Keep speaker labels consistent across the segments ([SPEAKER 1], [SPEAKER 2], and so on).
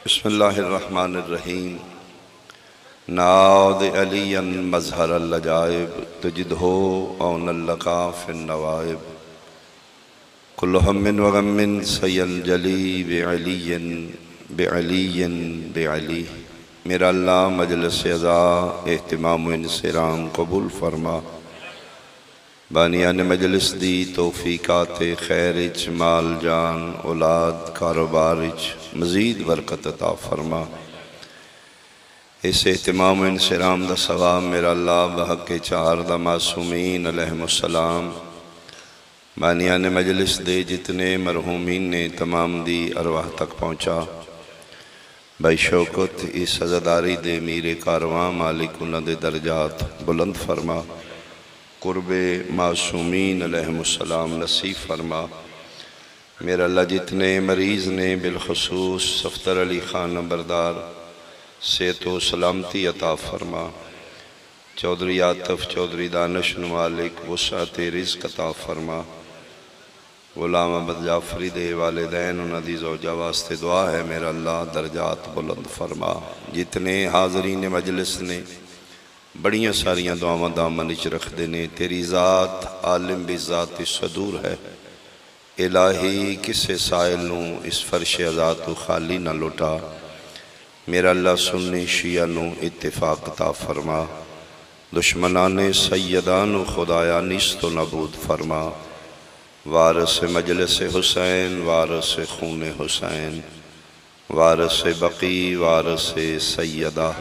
[SPEAKER 1] بسم اللہ الرحمن الرحیم ناد علی مظہر اللجائب تجدہ اون اللقا فی النوائب کل ہم و غم سینجلی بعلی بعلی بعلی۔ میرا اللہ مجلس عزا اہتمام و انصرام قبول فرما، بانیان مجلس دی توفیقات خیرچ مال جان اولاد کاروبارچ مزید برکت عطا فرما۔ اس اہتمام و انصرام دا ثواب میرا اللہ بحق چار دا معصومین علیہم السلام بانیان مجلس دے جتنے مرحومین نے تمام دی ارواح تک پہنچا۔ بائی شوکت اس عزاداری دے میرے کارواں مالک انہ دے درجات بلند فرما، قرب معصومین علیہم السلام نصیب فرما۔ میرا اللہ جتنے مریض نے بالخصوص صفتر علی خان نمبردار صحت و سلامتی عطا فرما، چودھری عاطف چودھری دانش مالک وسعت رزق عطا فرما۔ غلام احمد جعفری دے والدین انہاں دی زوجہ واسطے دعا ہے میرا اللہ درجات بلند فرما۔ جتنے حاضرین مجلس نے بڑیاں ساریاں دعاواں دامن اچ رکھ دینے، تیری ذات عالم بھی ذات صدور ہے، الہی کسے سائل نوں اس فرش عزا تو خالی نہ لوٹا۔ میرا اللہ سنی شیعہ نوں اتفاق عطا فرما، دشمنان سیدان و خدایا نیست و نبود فرما۔ وارث مجلس حسین، وارث خون حسین، وارث بقی، وارث سیدہ،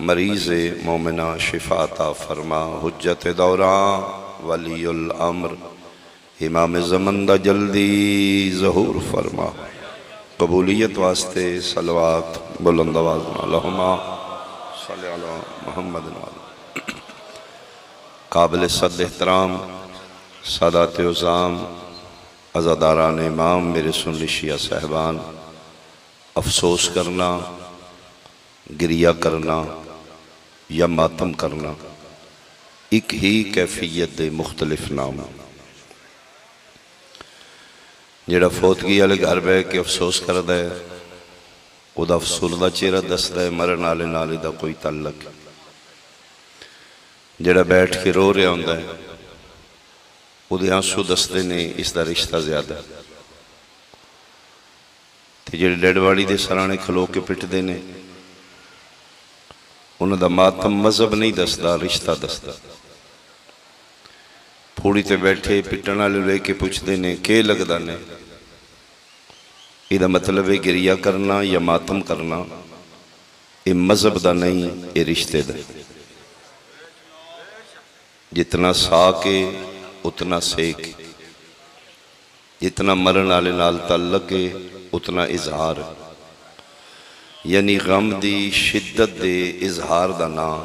[SPEAKER 1] مریض مومنہ شفا عطا فرما۔ حجت دوراں ولی الامر امام زمن دا جلدی ظہور فرما۔ قبولیت واسطے صلوات بلند آواز میں اللہم صلی علی محمد وآلہ۔ قابل صد احترام سادات عظام عزاداران امام میرے سنی شیعہ صاحبان، افسوس کرنا، گریہ کرنا یا ماتم کرنا ایک ہی کیفیت دے مختلف نام۔ جڑا فوتگی والے گھر بہ کے افسوس کردا ہے او دا افسردہ چہرہ دسدا ہے، مرن والے نال دا کوئی تعلق۔ جڑا بیٹھ کے رو رہا ہوندا ہے او دے آنسو دسدے نے اس دا رشتہ زیادہ۔ تے جڑے ڈیڈ باڈی دے سرانے کھلو کے پٹدے نے انہوں دا ماتم مذہب نہیں دسدا، رشتہ دسدا۔ پھوڑی تے بیٹھے پٹن والے لے کے پوچھدے نے کہ لگدا نے، یہ دا مطلب ہے گریہ کرنا یا ماتم کرنا، یہ مذہب دا نہیں، یہ رشتے دا۔ جتنا ساکے اتنا سیک، جتنا مرن والے نال تعلق ہے اتنا اظہار، یعنی غم دی شدت دے اظہار دا نام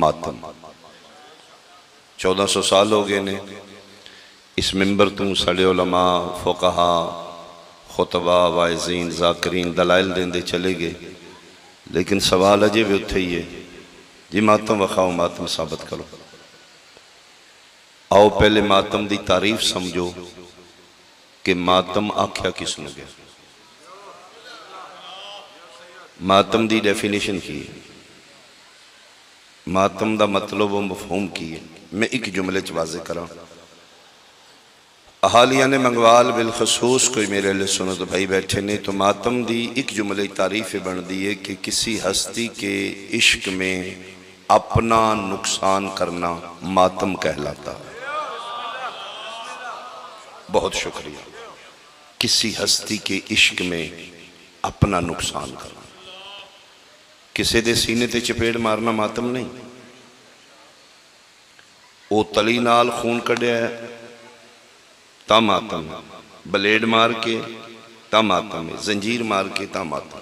[SPEAKER 1] ماتم۔ 1400 سال ہو گئے نے اس منبر تو ساڑے علماء، فقہا، خطبہ، واعظین، ذاکرین دلائل دیندے چلے گئے، لیکن سوال اجے بھی اتھے ہی ہے جی ماتم وخاؤ، ماتم ثابت کرو۔ آؤ پہلے ماتم دی تعریف سمجھو کہ ماتم آکھیا کس نے گیا، ماتم دی ڈیفینیشن کی ہے، ماتم دا مطلب و مفہوم کی ہے۔ میں ایک جملے واضح کراں، احالیان منگوال بالخصوص کوئی میرے لئے سنت بھائی بیٹھے نے تو ماتم دی ایک جملے تعریف بن دی ہے کہ کسی ہستی کے عشق میں اپنا نقصان کرنا ماتم کہلاتا ہے۔ بہت شکریہ۔ کسی ہستی کے عشق میں اپنا نقصان کرنا، کسی دے سینے تے چپیڑ مارنا ماتم نہیں۔ او تلی نال خون کڈیا ہے تا ماتم ہے، بلیڈ مار کے تا ماتم ہے، زنجیر مار کے تا ماتم۔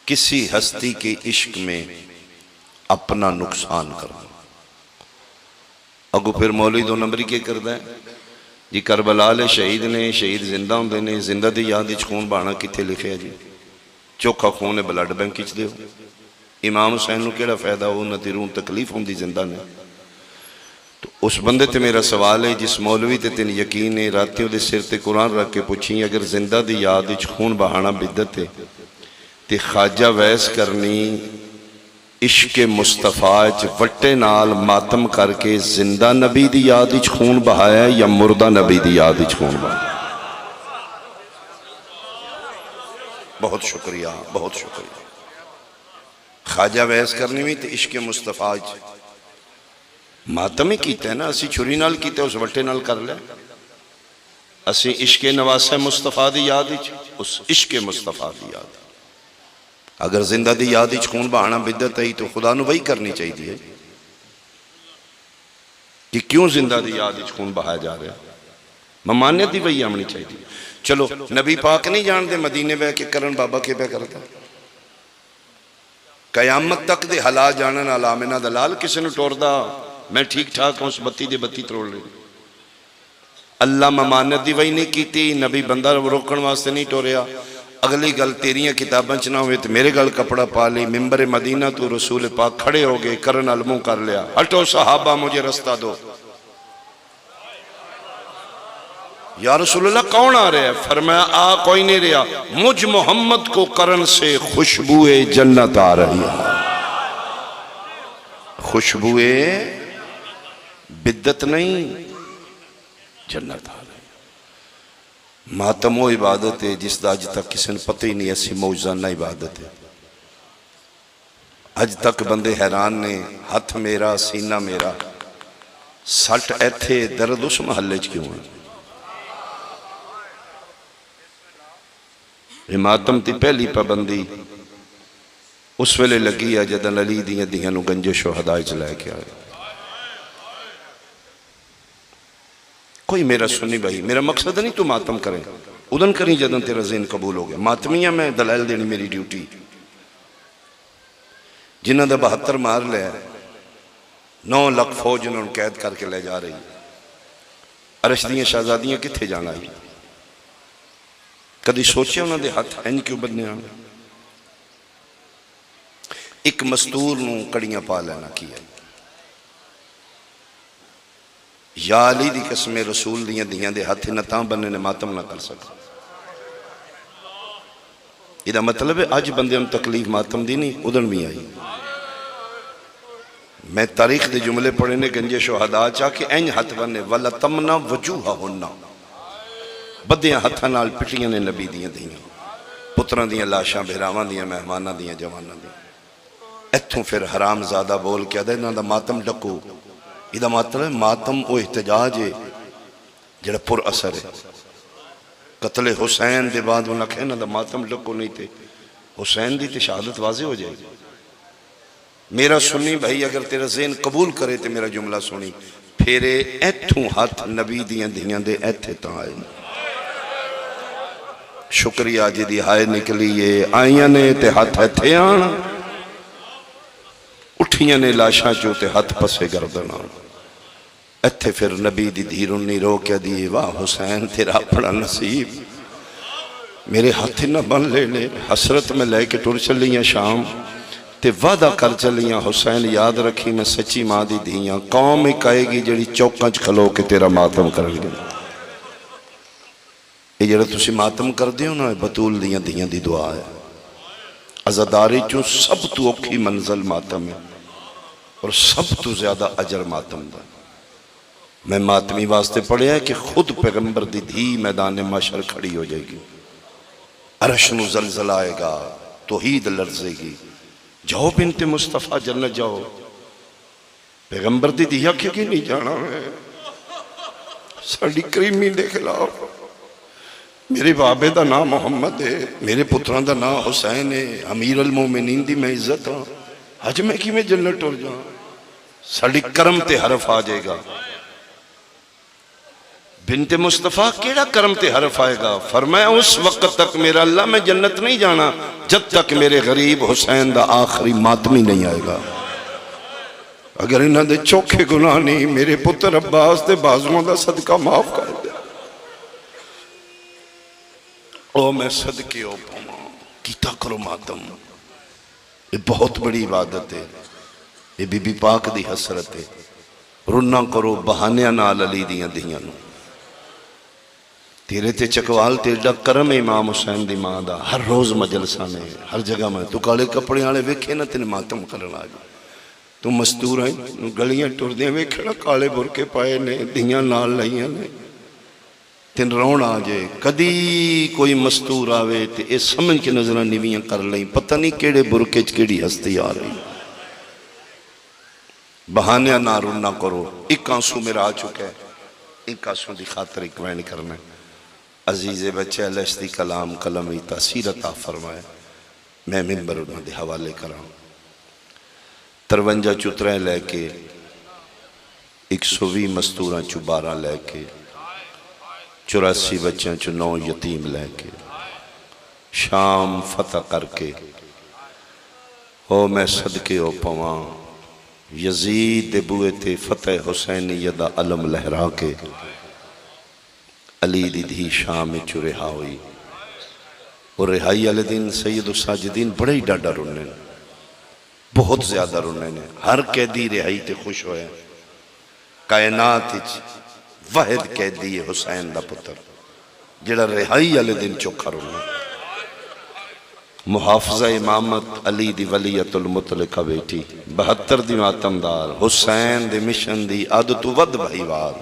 [SPEAKER 1] کسی ہستی کے عشق میں اپنا نقصان کرنا۔ اگو پھر مولوی 2 نمبری کے کردہ ہے جی کربلا لے شہید نے، شہید زندہ ہوں دینے، زندہ دی یاد اچ خون بانا کتے لکھے ہیں جی، چوکھا خون بلڈ بینک اچ دے ہو۔ امام حسین نو کیڑا فائدہ ہو، نہ دی روح تکلیف ہوں دی زندہ نے۔ تو اس بندے تے میرا سوال ہے جس مولوی تے تین یقین ہے راتیوں دے سر تے قرآن رکھ کے پوچھیں اگر زندہ دی یاد اچ خون بہانا بدت ہے تے خواجہ ویس کرنی عشق مصطفیٰ اچ وٹے نال ماتم کر کے زندہ نبی دی یاد اچ خون بہایا ہے یا مردہ نبی دی یاد اچ خون بہایا؟ بہت شکریہ، بہت شکریہ۔ خواجہ ویس کرنی میں تے عشق مصطفیٰ اچ ماتم ہی کیتا ہے نا، اسی چھری نال کیتا ہے اس وٹے نال کر لیا، اسی عشق نواسہ مصطفیٰ دی یاد اچ اس عشق مصطفیٰ دی یاد۔ اگر زندہ دی یاد اچ خون بہانا بدت ہے تو خدا نو وہی کرنی چاہیے کہ کیوں زندہ دی یاد اچ خون بہایا جا رہا ہے، ممانیت دی وہی آمنی چاہیے۔ چلو نبی پاک نہیں جان دے مدینے بے کہ کرن بابا کے بے کرتا قیامت تک دے حلا جانن علامنہ دلال کسی نے ٹور دا میں ٹھیک ٹھاک ہوں اس بتی دے بتی تروڑ رہی اللہ ممانت دی وہی نہیں کیتی، نبی بندہ روکن واسطے نہیں ٹوریا۔ اگلی گل تیریاں کتاباں چ نہ ہوئے تو میرے گل کپڑا پا لی، ممبر مدینہ تو رسول پاک کھڑے ہو گئے، کرن علموں کر لیا، ہٹو صحابہ مجھے رستہ دو۔ یا رسول اللہ کون آ رہے ہیں؟ فرمایا آ کوئی نہیں رہا، مجھ محمد کو کرن سے خوشبوئے جنت آ رہی ہے، خوشبوئے بدت نہیں جنت آ رہی ہے۔ ماتم و عبادت ہے جس دا اج تک کسی نے پتہ ہی نہیں ایسی موجزانہ عبادت ہے۔ اج تک بندے حیران نے ہاتھ میرا سینہ میرا سٹ ایتھے درد اس محلے کیوں ہے؟ ماتم تی پہلی پابندی اس ویلے لگی ہے جدن علی دیاں دیاں نو گنج شہداء چلائے کے آئے۔ کوئی میرا سنی بھائی، میرا مقصد نہیں تو ماتم کریں، ادن کریں جدن تیرا ذہن قبول ہو گیا۔ ماتمیاں میں دلائل دینی میری ڈیوٹی، جنہ دا 72 مار لے 9 لاکھ فوج انہوں نے قید کر کے لے جا رہی، عرش دیاں شہزادیاں کتھے جانا ہی؟ کدی سوچے انہوں دے ہاتھ این کیوں بدنے آنے؟ ایک مستور نو کڑیاں پا لینا کیا، یا علی دی قسم رسول دیاں دیاں دے ہاتھ نتاں بننے نے ماتم نہ کر سکتا۔ یہ مطلب ہے آج بندے ہم تکلیف ماتم دی نہیں ادن بھی آئی۔ میں تاریخ دے جملے پڑھے نے گنج شہداء چاہ کے این ہاتھ بننے وَلَتَمْنَا وَجُوهَهُنَّ بدیاں ہتھاں نال پٹیاں نے نبی دیاں دیاں پتران دیاں لاشاں بہراواں دیاں مہماناں دیاں جواناں دیاں۔ ایتھوں پھر حرام زادہ بول کیا دے انہاں دا ماتم ڈکو، یہ مطلب ماتم او احتجاج ہے جڑا پر اثر ہے۔ قتل حسین دے بعد انہاں کہنا دا ماتم ڈکو نہیں تھے، حسین دی تے شہادت واضح ہو جائے گی۔ میرا سنی بھائی اگر تیرا ذہن قبول کرے تے میرا جملہ سنی، پھرے ایتھوں ہاتھ نبی دیاں دیاں دے ایتھے تاں آئے۔ شکریہ جی دی ہائے نکلیے آئیاں نے تے ہاتھ ایتھے آنا، اٹھیاں نے لاشاں چوتے ہاتھ پسے گردنا، ایتھے پھر نبی دی دھیرن نہیں رو کیا دیئے واہ حسین تیرا بڑا نصیب، میرے ہاتھ نہ بن لے لے۔ حسرت میں لے کے ٹر چلیاں شام تے وعدہ کر چلیاں حسین یاد رکھی میں سچی ماں دی دھیاں، قوم ہی کہے گی جڑی چوکانچ کھلو کے تیرا ماتم کر گئے۔ یہ جڑا تسی ماتم کر دیو نا بطول دیاں دیاں دی دعا ہے۔ عزاداری چوں سب تو اوکھی منزل ماتم ہے اور سب تو زیادہ اجر ماتم دا۔ میں ماتمی واسطے پڑھے ہیں کہ خود پیغمبر دی دھی میدان محشر کھڑی ہو جائے گی، عرش نو زلزل آئے گا، توحید لرزے گی، جاؤ بنت مصطفیٰ جنت جاؤ۔ پیغمبر دی دھی آکھے کی نہیں جانا ہے ساڑی کریمی دے خلاف، میرے بابے دا نام محمد ہے، میرے پتران دا نام حسین ہے، امیر المومنین دی میں عزت ہوں، حج میں کی میں جنت ٹور جاؤں، ساڑی کرم تے حرف آ جائے گا۔ بنت مصطفیٰ کیڑا کرم تے حرف آئے گا؟ فرمایا اس وقت تک میرا اللہ میں جنت نہیں جانا جب تک میرے غریب حسین دا آخری ماتمی نہیں آئے گا۔ اگر انہاں دے چوکھے گناہ نہیں میرے پتر عباس دے بازوان دا صدقہ معاف کر دے۔ او میں صدقے ہو پاؤں کیتا کرو ماتم، یہ بہت بڑی عبادت ہے، یہ بی بی پاک دی حسرت ہے۔ رونا کرو بہانیاں نال علی دیاں دھیاں نو تیرے تے چکوال تے ایڈا کرم امام حسین دی ماں دا ہر روز مجلساں نے ہر جگہ میں تو کالے کپڑے والے ویکھے نا تین ماتم کرن آ گئے تو مستور ہیں گلیاں ٹردیاں ویکھنا کالے برکے پائے نے دھیاں نال لائیاں نے تین رون آ جائے کدی کوئی مستور آوے تے اے سمجھ کے نظرہ نیویاں کر لیں پتہ نہیں کیڑے برکے کیڑی ہستی آ رہی بہانیاں نہ رونا کرو ایک آنسو میرا آ چکا ہے ایک آنسو دی خاطر ایک وین کرنا ہے عزیز بچے الاشتی کلام کلمی تاثیر عطا فرمائے میں منبر انہوں دے حوالے کراؤں 53 چتریں لے کے 120 مستوراں چو 12 لے کے 84 بچیاں چو 9 یتیم لے کے شام فتح کر کے ہو میں صدقے ہو پواں یزید دے بوئے تے فتح حسینی یدہ علم لہرا کے علی دی دھی شام میں چو رہا ہوئی اور رہائی علی دن سید الساجدین بڑے ہی ڈاڈا رونے بہت زیادہ رونے نے ہر قیدی رہائی تے خوش ہوئے کائنات واحد قیدی حسین دا پتر جڑا رہائی علی دن چوکھا رونے محافظہ امامت علی دی ولیت المطلقہ بیٹی 72 دی ماتمدار حسین دی مشن دی عادت ود بھائیوار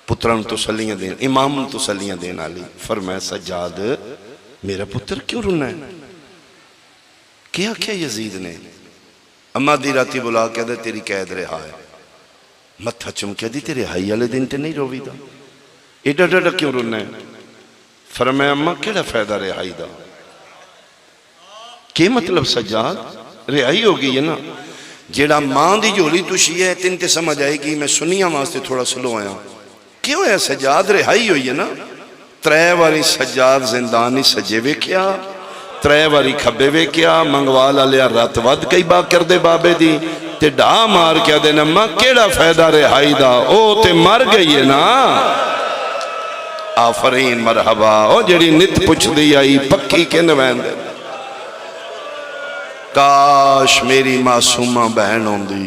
[SPEAKER 1] پتران تو سلیاں دین امام تو سلیاں دین علی فرمایا سجاد میرا پتر کیوں رونا ہے کیا کیا یزید نے اما دی راتی بلا کہہ دے تیری قید رہا ہے متھا چمکہ دی تیرے ہائی والے دن تے نہیں روی دا ایڈا ڈاڈا کیوں رونا ہے فرمایا اما کیڑا فائدہ رہائی دا کیا مطلب سجاد رہائی ہوگی ہے نا جیڑا ماں دی جولی توشی ہے تین تے سمجھ آئے گی میں سنیاں واسطے تھوڑا سلو آیا کیوں ہے سجاد رہائی ہوئی ہے نا 3 واری سجاد زندانی سجے ویکھیا 3 واری کھبے ویکھیا منگوالا لیا رات ود کئی با کر دے بابے دی تے ڈھا مار کیا دے نمہ کیڑا فائدہ رہائی دا او تے مر گئی ہے نا آفرین مرحبا او جڑی نت پچھ دی آئی پکی کے نوین دے کاش میری معصومہ بہن ہوں دی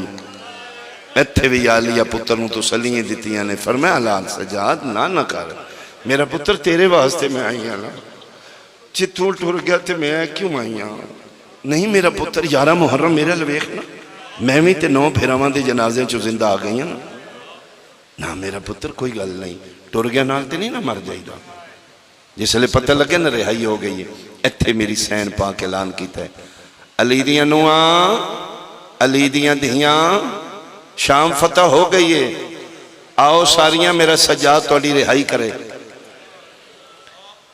[SPEAKER 1] ایتھے بھی آلیا پتر نو تو سلییں دیتیاں نے فرمایا لال سجاد نہ کر میرا پتر تیرے واسطے میں آئی ہاں چتھول ٹھور گیا تھے میں کیوں آئی ہاں نہیں میرا پتر 11 محرم میرا لویخنا میں بھی تے 9 پھراوان دے جنازیں چو زندہ آ گئی ہیں نا میرا پتر کوئی گل نہیں ٹور گیا نال تے نہیں نہ مر جائی دا جس لئے پتہ لگے نہ رہائی ہو گئی ہے ایتھے میری سین پاک اعلان کیتا ہے علی دیاں نواں علی دیاں دھیاں شام فتح ہو گئی ہے آؤ ساریاں میرا سجاد توڑی رہائی کرے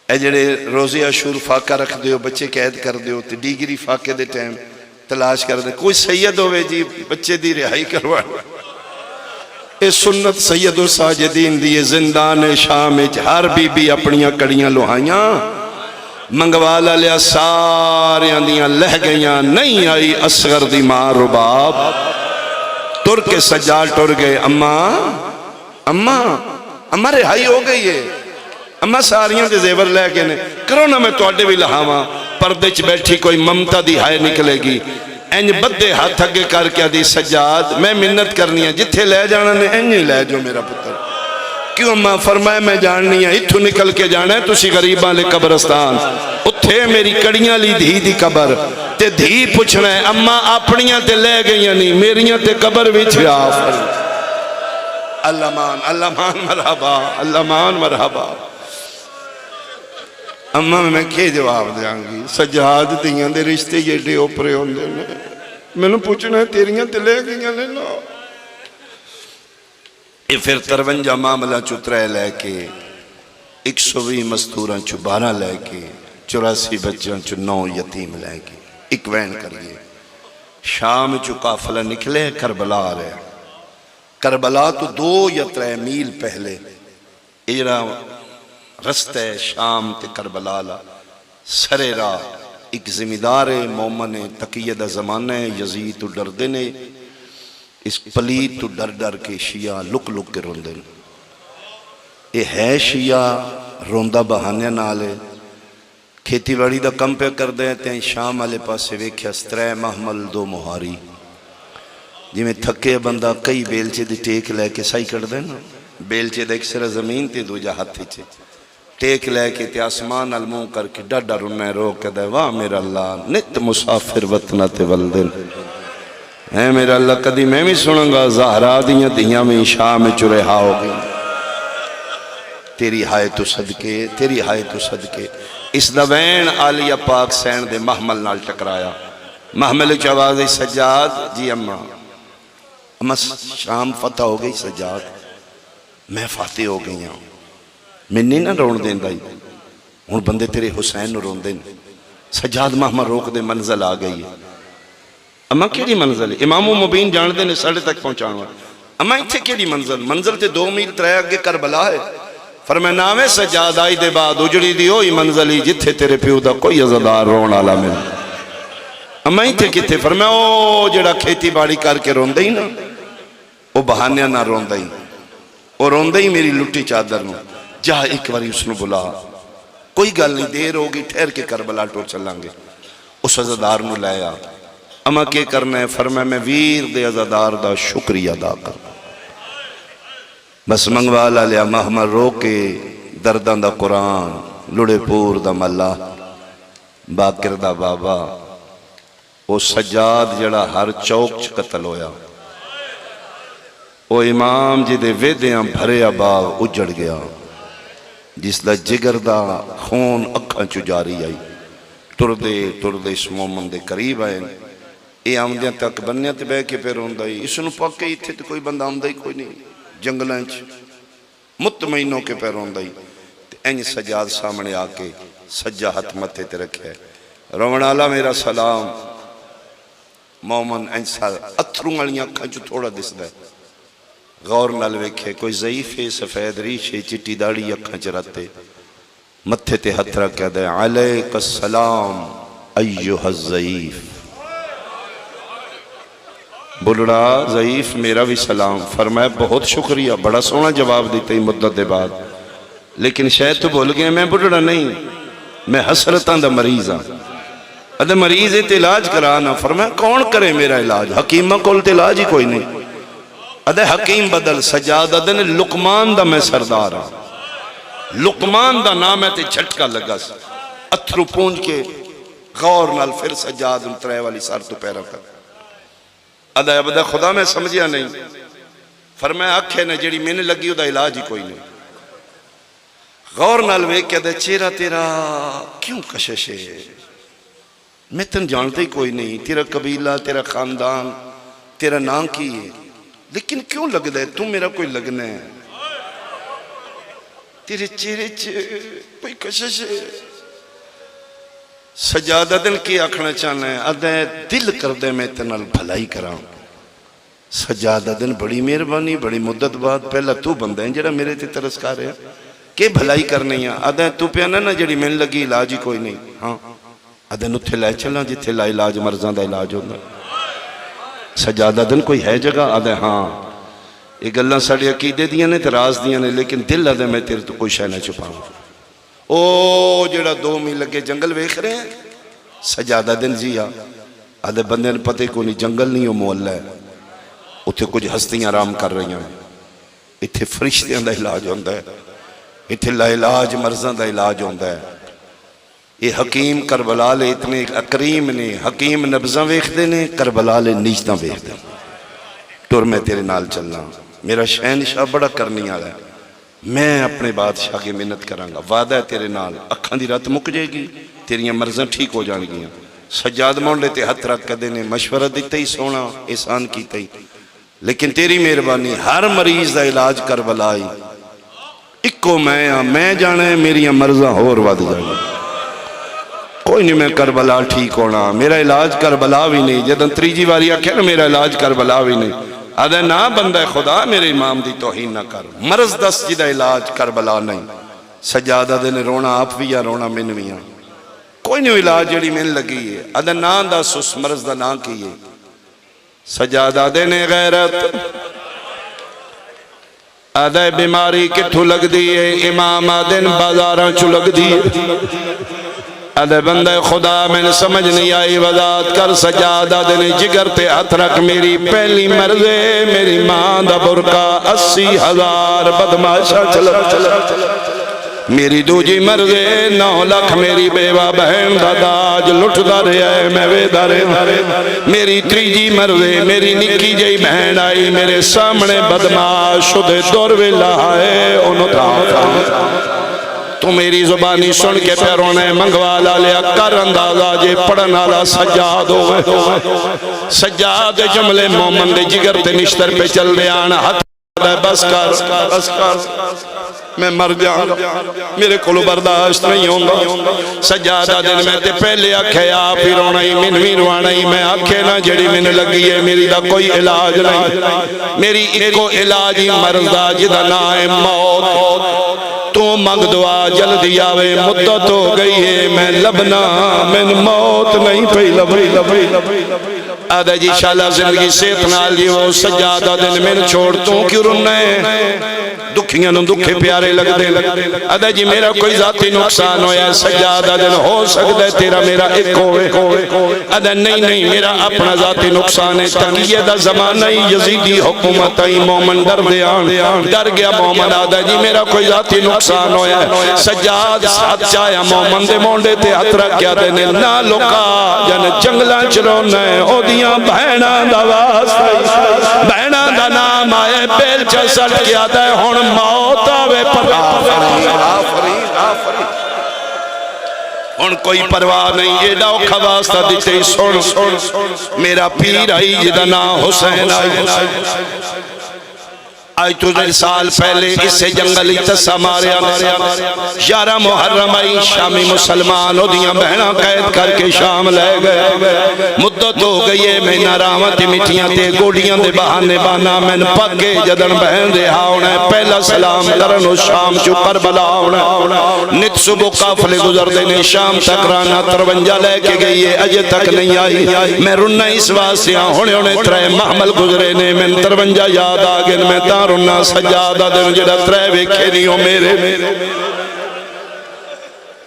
[SPEAKER 1] اے جڑے روزی عاشور فاقہ رکھ دیو بچے قید کر دیو تے ڈیگری فاقے دے ٹائم تلاش کر دے کوئی سید ہوئے جی بچے دی رہائی کروا اے سنت سید الساجدین دیئے زندان شام ہر بی بی اپنیاں کڑیاں لوہائیاں منگوالا لیا ساریاں دیاں لہ گئیاں نہیں آئی اصغر دی ماں رباب ٹر کے سجاد ٹر گئے اماں رہائی ہو گئی ہے اماں ساریاں دے زیور لے گئے نے کرو نا میں توڑے بھی لہاواں پردے چ بیٹھی کوئی ممتا دی ہائے نکلے گی اینج بدے ہاتھ اگے کر کے دی سجاد میں منت کرنی ہے جتھے لے جانا نے اینج لے جو میرا پتر کیوں اماں فرمائے میں جاننی ہے اتھو نکل کے جانا ہے تسی غریباں لے قبرستان اتھے میری کڑیاں لی دھی دی قبر تے دھی پوچھنا ہے اماں اپنیاں تے لے گئیاں نہیں میریاں تے قبر بھی چھیا اللہ مان مرحبا اللہ مان مرحبا اماں میں کھے جواب دیاں گی سجاد دیاں دے رشتے یہ ڈے اوپرے ہوں دے میں نے پوچھنا ہے تیریاں تے لے گئیاں لے لو یہ پھر 53 معاملہ چترے لے کے 120 مستوراں چو 12 لے کے 84 بچوں چو 9 یتیم لے کے ایک وین کریے شام چو قافلہ نکلے کربلا آ رہے کربلا تو 2 یا 3 میل پہلے ایرا رستہ شام تے کربلا لا سرے راہ ایک زمیندار مومن تقیہ دا زمانہ یزید تو ڈر دینے اس پلید تو ڈر ڈر کے شیعہ لک لک کے روندے اے ہے شیعہ روندہ بہانے نالے کھیتی باڑی دا کم پہ کر دے تے شام والے پاسے ویکھیا 3 محمل 2 مہاری جی میں تھکے بندہ کئی بیلچے دی ٹیک لے کے سائی کر دینا، بیلچے دا ایک سرا زمین تے دوجہ ہاتھی چھے ٹیک لے کے تے آسمان الموں کر کے ڈڈا رنے رو کے دے واہ میرا اللہ نت مسافر وطنہ تے والدن اے میرا اللہ کدی میں بھی سنوں گا زہرا دیاں دیاں میں شاہ میں چرہا ہو گئی تیری ہائے تو صدقے تیری ہائے تو صدقے اس دوین آلیہ پاک سین دے محمل نال ٹکرایا محمل چواز سجاد جی اماں شام فتح ہو گئی سجاد میں فاتح ہو گئی ہوں میں نہیں نہ رون دیں دائی ان بندے تیرے حسین نو رون دیں سجاد محمل روک دے منزل آ گئی ہے اماں کیڑی منزل ہے امام و مبین جان دے نے ساڑھے تک پہنچانا اماں اتھے کیڑی منزل تے 2 میل 3 اگے کربلا ہے فرمائے نامے سجاد آئی دے بعد اجڑی دی ہوئی منزلی جتھے تیرے پیو دا کوئی عزدار رون آلا میں اماں اتھے کتے فرمائے او جڑا کھیتی باڑی کر کے رون دئی نا او بہانیاں نہ رون دئی او رون دئی میری لٹی چادر نو جا ایک باری اس نو بلا کوئی گل نہیں دیر ہوگی ٹھہر کے کربلا ٹور چلیں گے اس عزدار نو لیا اماں کے کرنا ہے فرمائے میں ویر دے عزدار دا شکریہ ادا کر بس منگوالا لیا محمد رو کے دردان دا قرآن لڑے پور دا ملا باکر دا بابا وہ سجاد جڑا ہر چوک چ قتل ہویا وہ امام جی دے ویدیاں بھرے باغ اجڑ گیا جس دا جگر دا خون اکھاں چو جاری آئی ٹردے اس مومن دے قریب آئے اے آمدیاں تک بنیاں تے بے کے پیر ہوندہ ہی اس نو پاکے ہی تھے تو کوئی بندہ آمدہ ہی کوئی نہیں جنگلانچ مطمئنوں کے پیر ہوندہ ہی اینی سجاد سامنے آکے سجا ہاتھ متے تے رکھے رومنالا میرا سلام مومن اینسا اتھروں والیاں کھنچو تھوڑا دس دے غور نال ویکھے کوئی ضعیف ہے سفید ریشے چٹی داڑی اکھاں چراتے متھے تے ہتھ رکھے دے علیک السلام ایوہ الضعیف بلڑا ضعیف میرا بھی سلام فرمایا بہت شکریہ بڑا سونا جواب دیتے ہی مدت دے بعد لیکن شاید تو بول گئے میں بلڑا نہیں میں حسرتاں دا مریض ہاں ادھے مریض تے علاج کرانا فرمایا کون کرے میرا علاج حکیمہ کول تے علاج ہی کوئی نہیں ادھے حکیم بدل سجاد ادھے نے لقمان دا میں سردار ہاں لقمان دا نام ہے تے جھٹکا لگا سا اتھرو پونج کے غور نال پھر سجاد انترے والی سار تو پیرا کر ادھے ابدہ خدا میں سمجھیا نہیں فرمایا آکھے نے جڑی میں نے لگی دا علاج ہی کوئی نہیں غور نال ویک کے دے چیرہ تیرا کیوں کشش ہے میں تن جانتے ہی کوئی نہیں تیرا قبیلہ تیرا خاندان تیرا نام کی ہے لیکن کیوں لگ دے تم میرا کوئی لگنا ہے تیرے چیرے کوئی کشش ہے سجادہ دن کی آکھنا چاہنا ہے ادھے دل کر دے میں تنال بھلائی کراؤں سجادہ دن بڑی مہربانی بڑی مدت بعد پہلا تو بندہ ہے جڑا میرے تے ترس کھا رہے ہیں کہ بھلائی کرنی ہے ادھے تو پیانا نا جڑی میں لگی علاج ہی کوئی نہیں ہاں ادھے نتھے لائے چلا جتھے لا علاج مرزان دا علاج ہونا سجادہ دن کوئی ہے جگہ ادھے ہاں یہ گلہ ساڑی عقیدے دیا نے تراز دیا نے لیکن دل ادھے میں تیرے تو کوئی شے نہ چھپاؤں او جڑا 2 میل لگے جنگل ویکھ رہے ہیں سجادہ دن جی ادھے بندے نے پتے کو نہیں جنگل نہیں ہو محلہ ہے اتھے کچھ ہستیاں آرام کر رہی ہیں اتھے فرشتیاں دا علاج ہوندہ ہے اتھے لا علاج مرزان دا علاج ہوندہ ہے یہ حکیم کربلا لے اتنے اکریم نے حکیم نبزاں ویکھ دے نے کربلا لے نیچتاں ویکھ دے ٹور میں تیرے نال چلنا میرا شہنشاہ بڑا کرنی آ رہا ہے میں اپنے بادشاہ کی محنت کروں گا وعدہ ہے تیرے نال اکھاں دی رات مک جائے گی تیریاں مرضاں ٹھیک ہو جان گیاں سجاد مونڈے تے ہتھ رکھ کے نے مشورہ دیتے ہی سونا احسان کیتے ہی لیکن تیری مہربانی ہر مریض دا علاج کربلائی اکو میں جانے میری مرضاں اور ود جانے کوئی نہیں میں کربلا ٹھیک ہونا میرا علاج کربلا بھی نہیں جدن تریجی واری آکھے نا میرا علاج کربلا بھی نہیں آدھے نا بندہ خدا میرے امام دی توہین نہ کر مرض دس جدہ علاج کربلا نہیں سجادہ دے نے رونا آپ بھی یا رونا من بھی یا کوئی نہیں علاج جڑی من لگی ہے آدھے نا دس اس مرض دا نا کیے سجادہ دے نے غیرت آدھے بیماری کتھو لگ دیئے امام آدھے بازاراں چو لگ دیئے ادے بندے خدا میں نے سمجھ نہیں آئی وضاحت کر سجادہ دن جگر تے ہاتھ رکھ میری پہلی مرضے میری ماں دا برکا 80,000 بدماشا چلا میری دوجی مرضے 9 لاکھ میری بیوہ بہن دا داج لٹ دا رہا ہے میں وے دارے میری تریجی مرضے میری نکی جئی بہن آئی میرے سامنے بدماش دے دور ویلا ہے انہوں تا تو میری زبانی سن کے پیرونے منگوالا لیا کر اندازہ جے پڑھن آلا سجاد ہوئے سجاد جملے مومن دے جگر تے نشتر پہ چل دے آنا ہاتھ بس کر میں مر جاؤں میرے کلو برداشت نہیں ہوں سجادہ دن میں تے پہلے آکھے آپ ہی رونا ہی من بھی روانا ہی میں آکھے نا جڑی من لگی ہے میری دا کوئی علاج نہیں میری ایکو علاجی مرضا جدہ نائے موت تو منگ دعا جلدی آوے مدت ہو گئی ہے میں لبنا من موت نہیں پہی لبی آدھا جی شالا زندگی سیت نال جی وہ سجادہ دن میں چھوڑتوں کیوں رننے دکھیاں نو دکھے پیارے لگ دے آدھا جی میرا کوئی ذاتی نقصان ہویا سجادہ دن ہو سکتا ہے تیرا میرا ایک ہوئے آدھا نہیں میرا اپنا ذاتی نقصان ہے تقیہ دا زمانہ یزیدی حکومت آئی مومن ڈر دے ڈر گیا مومن آدھا جی میرا کوئی ذاتی نقصان ہویا سجاد ساتھ چایا مومن دے مونڈے تے ہاتھ رکھ کیا دینے نہ لکا جن جنگلہ چلونے او دیاں بہنہ دا واسطہ بہنہ دا نام آئے بیل چسٹ کیا دے ہون موت آوے پر آفرین ان کوئی پرواہ نہیں یہ ڈاؤ خواستا دیتے سن میرا پیر آئی جدہ نا حسین آئی آئی تو سال پہلے اس سے جنگلی تسا مارے 11 محرم آئی شامی مسلمان دیاں بہنہ قید کر کے شام لے گئے مدت ہو گئی ہے میں ناراوتی مٹیاں تے گوڑیاں دے بہانے بانا میں پکے جدن بہن دے ہاؤنے پہلا سلام کرنو شام چو کربلا ہونے نت صبح قافلے گزر دینے شام تک رانا 53 لے کے گئی ہے اجے تک نہیں آئی میں رنہ اس واسیاں ہونے ترے محمل گزرے نے میں 53 یاد آگن میں رنا سجادہ دن جڑا ترے ویکھے نہیں ہو میرے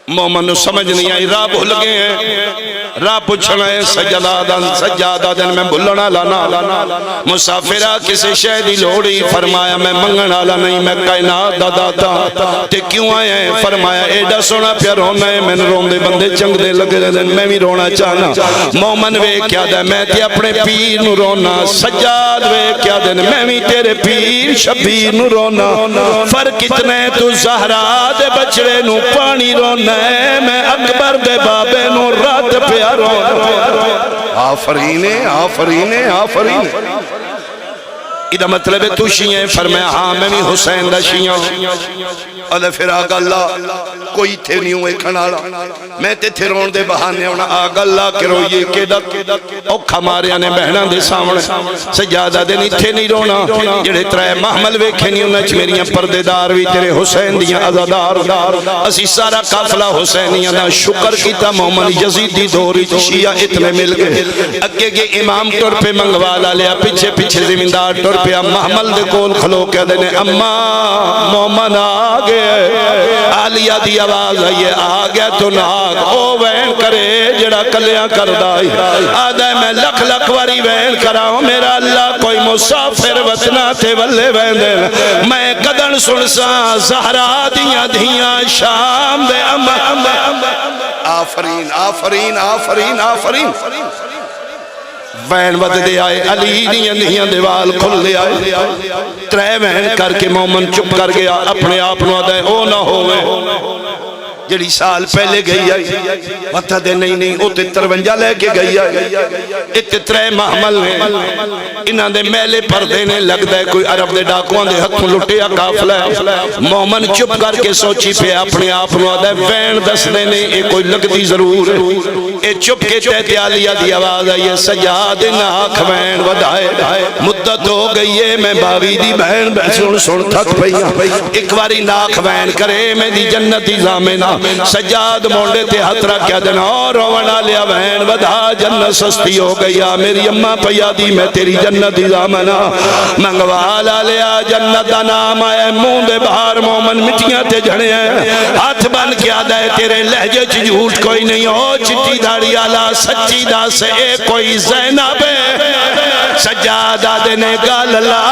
[SPEAKER 1] مومن سمجھ نہیں آئی راہ بھول گئے ہیں راہ پوچھنا ہے سجادہ دن میں بھولنا لانا مسافرہ کسی شہدی لوڑی فرمایا میں منگنا لا نہیں میں کائنات دا داتا تے کیوں آئے ہیں فرمایا ایڈا سونا پیا رونا ہے میں رون دے بندے چنگ دے لگے دن میں بھی رونا چاہنا مومن وے کیا دے میں تے اپنے پیر نو رونا سجاد وے کیا دے میں بھی تیرے پیر شبیر نو رونا فرق اتنے تو زہرا دے بچڑے نو پانی رونا میں اکبر دے بابے نو رات پیارو آفرین ادھا مطلب ہے تو شیئیں فرمایا ہاں میں بھی حسین دا شیئں ادھا پھر آگا اللہ کوئی تھے نہیں ہوئے کھنالا میں تے تھے رون دے بہانے ہونا آگا اللہ کے روئے کے دت اوکھا مارے آنے بہنہ دے سامنے سجادہ دے نہیں تھے نہیں رونا جڑے ترائے محمل ویکھے نہیں ہونا چھ میریاں پردے دار بھی تیرے حسین دیاں ازادار اسی سارا قافلہ حسینیاں نا شکر کیتا مومن یزیدی دوری شیعہ اتنے مل گئے اگے گے امام ٹور پہ منگوالا لیا پیچھے زمیندار ٹور پہ محمل دے کول کھلو کے دینے اممہ مومن آگے آلیہ دی آواز آئیے آگے تو ناگ او وین کرے جڑا کلیاں کردائی آدھے میں لکھ لکھ واری وین کراؤں میرا اللہ کوئی مسافر وطنہ تھے ولے وین دے میں قدن سنسا زہرا دیاں دھیاں شام دے آفرین وین ود دے آئے علی دیاں دیوال کھل لے آئے ترے وین کر کے مومن چپ کر گیا اپنے آپ نو دے او نہ ہوئے جڑی سال پہلے گئی آئی وطہ دے نہیں او تے 53 لے کے گئی آئی اتنے ترے محمل نے انہاں دے میلے پر دینے لگ دے کوئی عرب دے ڈاکوان دے ہتھوں لٹیا کافلہ مومن چپ کر کے سوچی پہ اپنے آپ نو دے وین دس دینے اے کوئی لگ دی ضرور اے چپ کے تحت آلیہ دی آواز آئیے سجاد ناک وین ودائے مدت ہو گئی ہے میں باوی دی بہن سن تھک پہیاں ایک واری ناک وین کرے میں دی جنتی زامنہ سجاد مونڈے تے ہاتھ رکھیا دینا اور رونا لیا بہن ودا جنت سستی ہو گیا میری اماں پیا دی میں تیری جنت دی دامنا منگوالا لیا جنت دا نام آئے منہ دے باہر مومن مٹیاں تے جھڑے ہیں ہاتھ بن کیا دے تیرے لہجے چ جھوٹ کوئی نہیں ہو چٹی داڑی آلا سچی دا سے اے کوئی زینب سجادہ دینے گال اللہ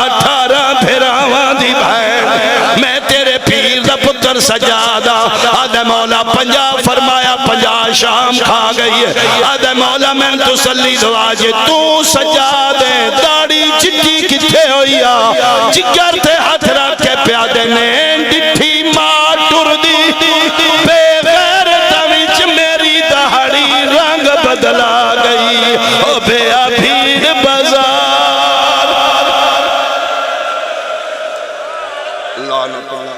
[SPEAKER 1] 18 پھراواں دی بھین میں تیرے پیر دا پتر سجادہ آدھے مولا 50 فرمایا 50 شام کھا گئی ہے آدھے مولا میں تسلی دعا جے تو سجادے داڑی چٹی کتھے ہویا جگر تے ہاتھ رکھ کے پیادے نے ڈٹھی ماں ٹر دی بے غیر تویچ میری دہاڑی رنگ بدلا گئی او بے بھیڑ بازار لعنت اللہ